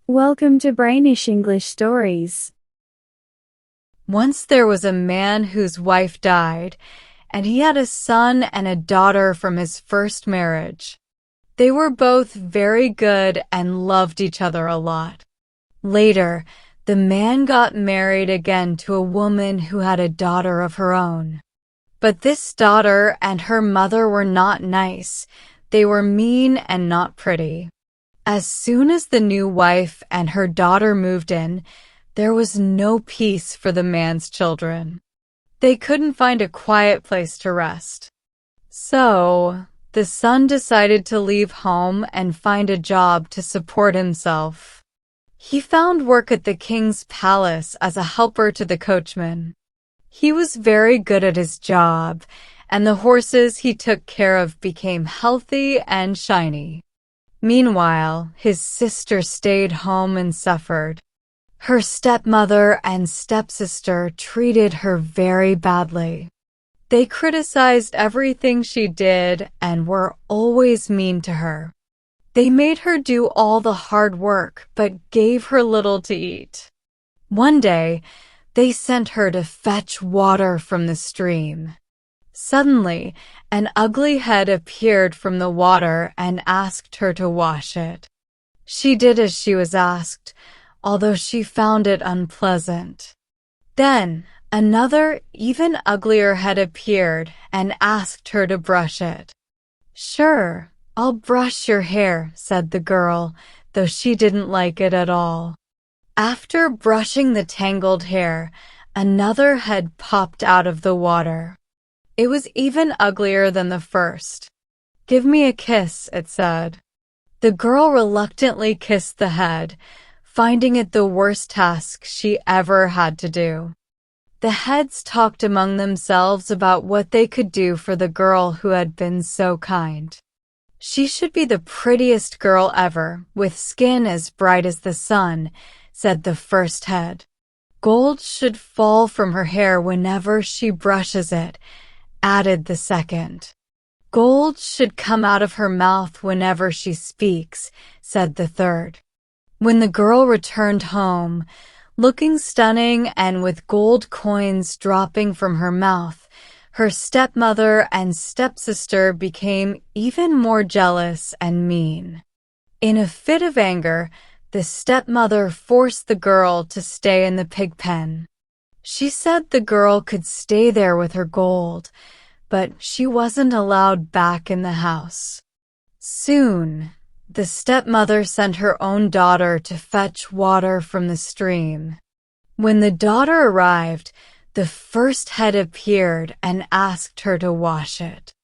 Welcome to Brainish English Stories. Once there was a man whose wife died, and he had a son and a daughter from his first marriage. They were both very good and loved each other a lot. Later, the man got married again to a woman who had a daughter of her own. But this daughter and her mother were not nice. They were mean and not pretty. As soon as the new wife and her daughter moved in, there was no peace for the man's children. They couldn't find a quiet place to rest. So, the son decided to leave home and find a job to support himself. He found work at the king's palace as a helper to the coachman. He was very good at his job, and the horses he took care of became healthy and shiny. Meanwhile, his sister stayed home and suffered. Her stepmother and stepsister treated her very badly. They criticized everything she did and were always mean to her. They made her do all the hard work but gave her little to eat. One day, they sent her to fetch water from the stream. Suddenly, an ugly head appeared from the water and asked her to wash it. She did as she was asked, although she found it unpleasant. Then, another, even uglier head appeared and asked her to brush it. "Sure, I'll brush your hair," said the girl, though she didn't like it at all. After brushing the tangled hair, another head popped out of the water. It was even uglier than the first. "Give me a kiss," it said. The girl reluctantly kissed the head, finding it the worst task she ever had to do. The heads talked among themselves about what they could do for the girl who had been so kind. "She should be the prettiest girl ever, with skin as bright as the sun," said the first head. "Gold should fall from her hair whenever she brushes it," added the second. "Gold should come out of her mouth whenever she speaks," said the third. When the girl returned home, looking stunning and with gold coins dropping from her mouth, her stepmother and stepsister became even more jealous and mean. In a fit of anger, the stepmother forced the girl to stay in the pig pen. She said the girl could stay there with her gold, but she wasn't allowed back in the house. Soon, the stepmother sent her own daughter to fetch water from the stream. When the daughter arrived, the first head appeared and asked her to wash it.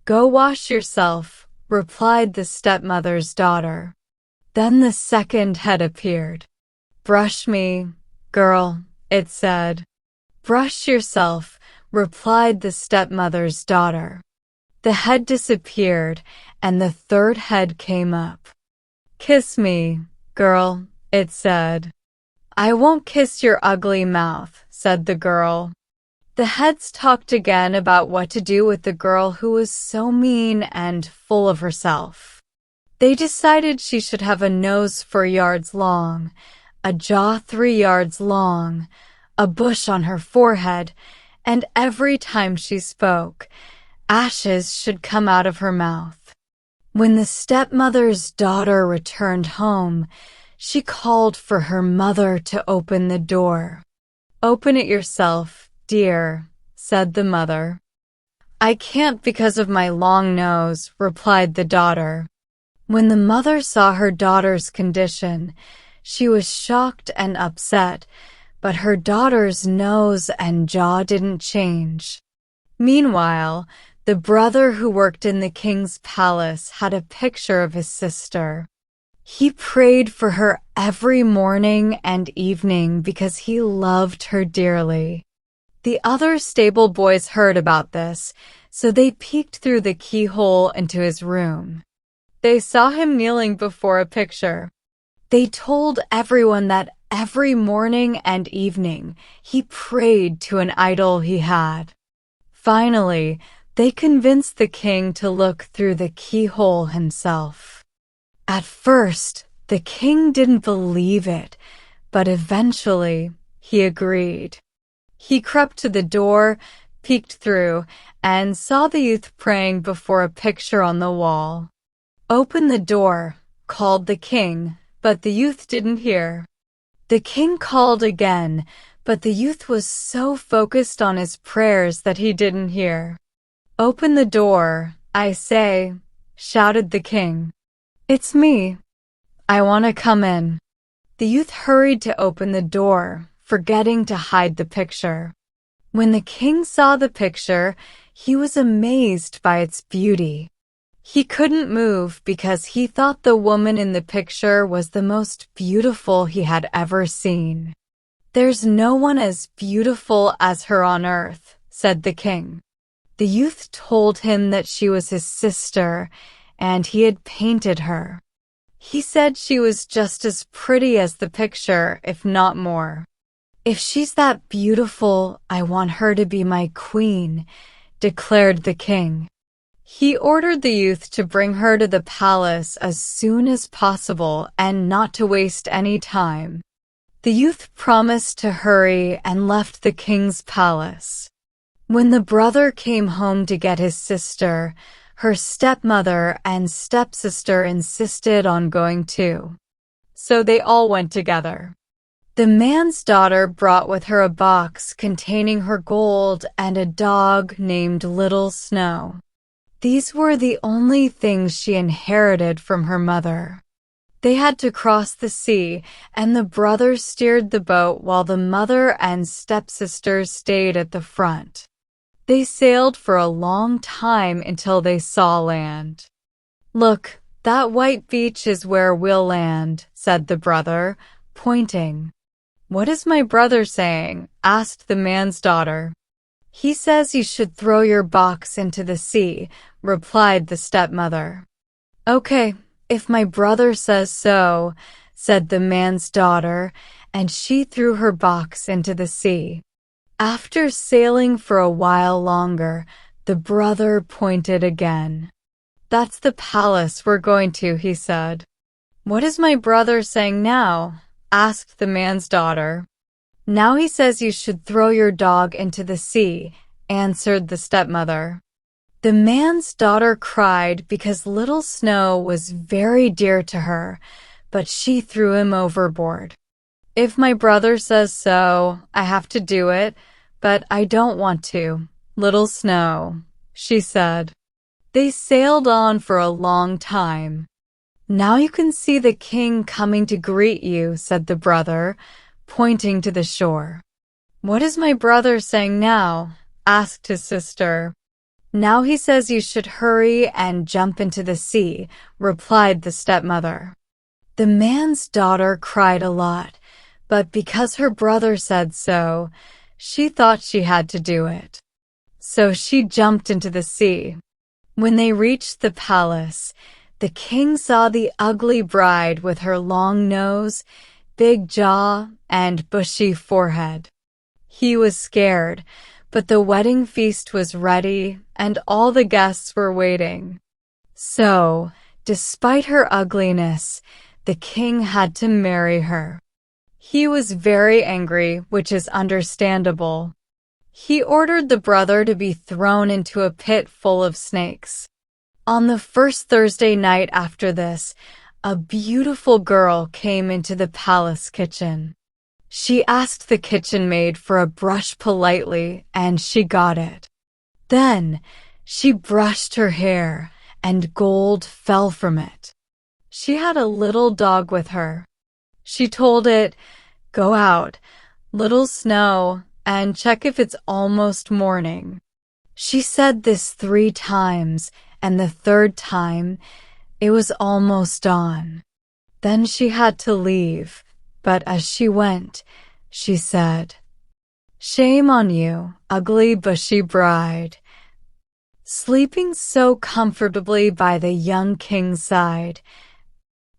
"Go wash yourself," replied the stepmother's daughter. Then the second head appeared. "Brush me, girl," it said. "Brush yourself," replied the stepmother's daughter. The head disappeared, and the third head came up. "Kiss me, girl," it said. "I won't kiss your ugly mouth," said the girl. The heads talked again about what to do with the girl who was so mean and full of herself. They decided she should have a nose 4 yards long, a jaw 3 yards long, a bush on her forehead, and every time she spoke, ashes should come out of her mouth. When the stepmother's daughter returned home, she called for her mother to open the door. "Open it yourself, dear," said the mother. "I can't because of my long nose," replied the daughter. When the mother saw her daughter's condition, she was shocked and upset, but her daughter's nose and jaw didn't change. Meanwhile, the brother who worked in the king's palace had a picture of his sister. He prayed for her every morning and evening because he loved her dearly. The other stable boys heard about this, so they peeked through the keyhole into his room. They saw him kneeling before a picture. They told everyone that every morning and evening he prayed to an idol he had. Finally, they convinced the king to look through the keyhole himself. At first, The king didn't believe it, but eventually he agreed. He crept to the door, peeked through, and saw the youth praying before a picture on the wall. "Open the door," called the king, but the youth didn't hear. The king called again, but the youth was so focused on his prayers that he didn't hear. "Open the door, I say," shouted the king. "It's me. I want to come in." The youth hurried to open the door, forgetting to hide the picture. When the king saw the picture, he was amazed by its beauty. He couldn't move because he thought the woman in the picture was the most beautiful he had ever seen. "There's no one as beautiful as her on earth," said the king. The youth told him that she was his sister, and he had painted her. He said she was just as pretty as the picture, if not more. "If she's that beautiful, I want her to be my queen," declared the king. He ordered the youth to bring her to the palace as soon as possible and not to waste any time. The youth promised to hurry and left the king's palace. When the brother came home to get his sister, her stepmother and stepsister insisted on going too. So they all went together. The man's daughter brought with her a box containing her gold and a dog named Little Snow. These were the only things she inherited from her mother. They had to cross the sea, and the brother steered the boat while the mother and stepsisters stayed at the front. They sailed for a long time until they saw land. "Look, that white beach is where we'll land," said the brother, pointing. "What is my brother saying?" asked the man's daughter. "He says you should throw your box into the sea," replied the stepmother. "Okay, if my brother says so," said the man's daughter, and she threw her box into the sea. After sailing for a while longer, the brother pointed again. "That's the palace we're going to," he said. "What is my brother saying now?" asked the man's daughter. "Now he says you should throw your dog into the sea," answered the stepmother. The man's daughter cried because Little Snow was very dear to her, but she threw him overboard. "If my brother says so, I have to do it, but I don't want to, Little Snow," she said. They sailed on for a long time. "Now you can see the king coming to greet you," said the brother, pointing to the shore. "What is my brother saying now?" asked his sister. "Now he says you should hurry and jump into the sea," replied the stepmother. The man's daughter cried a lot, but because her brother said so, she thought she had to do it. So she jumped into the sea. When they reached the palace, the king saw the ugly bride with her long nose, big jaw, and bushy forehead. He was scared, but the wedding feast was ready and all the guests were waiting. So, despite her ugliness, the king had to marry her. He was very angry, which is understandable. He ordered the brother to be thrown into a pit full of snakes. On the first Thursday night after this, a beautiful girl came into the palace kitchen. She asked the kitchen maid for a brush politely, and she got it. Then she brushed her hair, and gold fell from it. She had a little dog with her. She told it, "Go out, Little Snow, and check if it's almost morning." She said this 3 times, and the 3rd time, it was almost dawn. Then she had to leave. But as she went, she said, "Shame on you, ugly bushy bride." Sleeping so comfortably by the young king's side,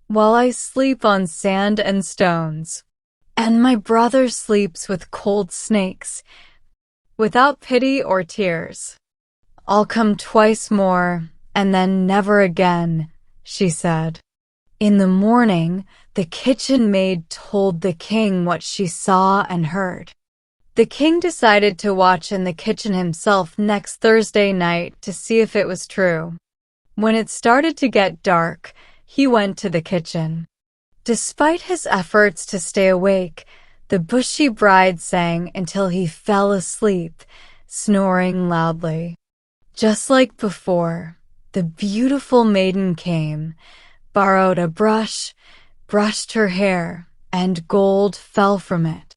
while I sleep on sand and stones, and my brother sleeps with cold snakes, without pity or tears. "I'll come twice more, and then never again," she said. In the morning, the kitchen maid told the king what she saw and heard. The king decided to watch in the kitchen himself next Thursday night to see if it was true. When it started to get dark, he went to the kitchen. Despite his efforts to stay awake, the bushy bride sang until he fell asleep, snoring loudly. Just like before, the beautiful maiden came, borrowed a brush, brushed her hair, and gold fell from it.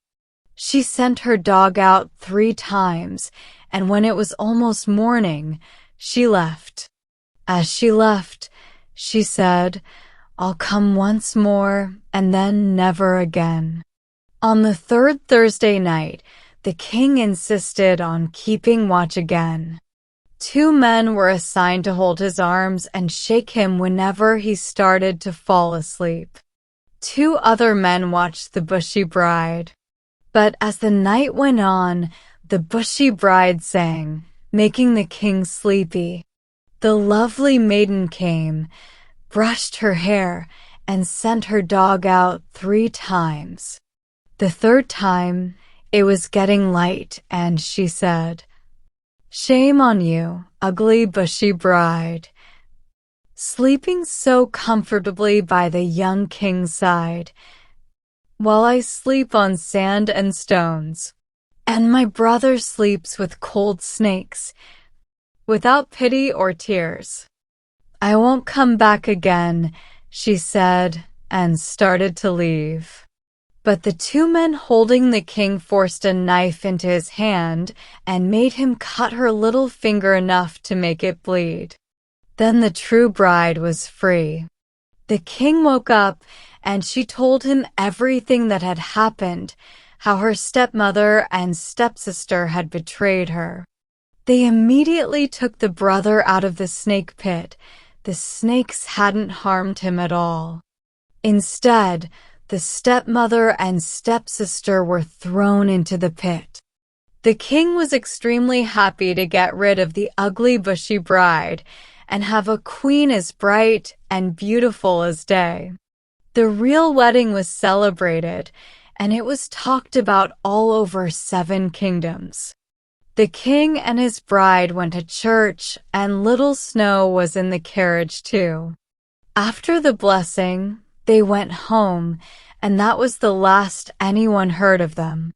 She sent her dog out 3 times, and when it was almost morning, she left. As she left, she said, "I'll come once more, and then never again." On the 3rd Thursday night, the king insisted on keeping watch again. 2 men were assigned to hold his arms and shake him whenever he started to fall asleep. 2 other men watched the bushy bride. But as the night went on, the bushy bride sang, making the king sleepy. The lovely maiden came, brushed her hair, and sent her dog out 3 times. The 3rd time, it was getting light, and she said, "Shame on you, ugly bushy bride." Sleeping so comfortably by the young king's side, while I sleep on sand and stones, and my brother sleeps with cold snakes, without pity or tears. "I won't come back again," she said, and started to leave. But the 2 men holding the king forced a knife into his hand and made him cut her little finger enough to make it bleed. Then the true bride was free. The king woke up and she told him everything that had happened, how her stepmother and stepsister had betrayed her. They immediately took the brother out of the snake pit. The snakes hadn't harmed him at all. Instead, the stepmother and stepsister were thrown into the pit. The king was extremely happy to get rid of the ugly bushy bride and have a queen as bright and beautiful as day. The real wedding was celebrated, and it was talked about all over 7 kingdoms. The king and his bride went to church, and little Snow was in the carriage too. After the blessing, they went home, and that was the last anyone heard of them.